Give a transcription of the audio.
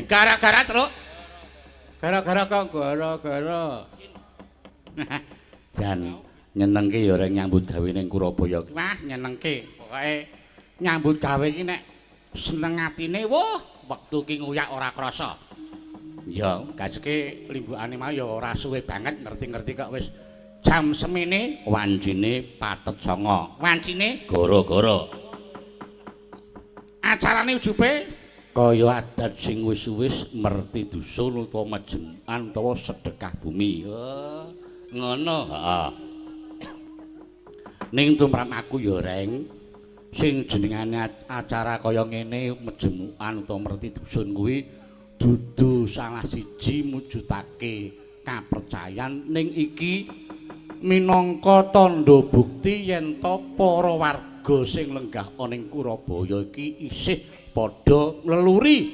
Gara-gara truk. Gara-gara kok gara-gara. Jan nyenengke ya rek nyambut gawe ning Kurabaya. Wah, nyenengke. Pokoke nyambut gawe iki nek seneng atine, wah, wektu ki nguyak ora krasa. Ya, gajeke limbukane mau ya ora suwe banget ngerti-ngerti kok wis jam semene wancine pathet sanga. Wancine gara-gara. Acarane ujube kaya adat sing wis-wis merti dusun utawa majemukan utawa sedekah bumi. Ngono, heeh. Ning tumrap aku ya reng sing jenengane acara kaya ngene majemukan utawa merti dusun kuwi dudu salah siji mujudake kapercayan ning iki minangka tandha bukti yen ta para warga sing lenggah ana ing Kurabaya iki isih padha ngleluri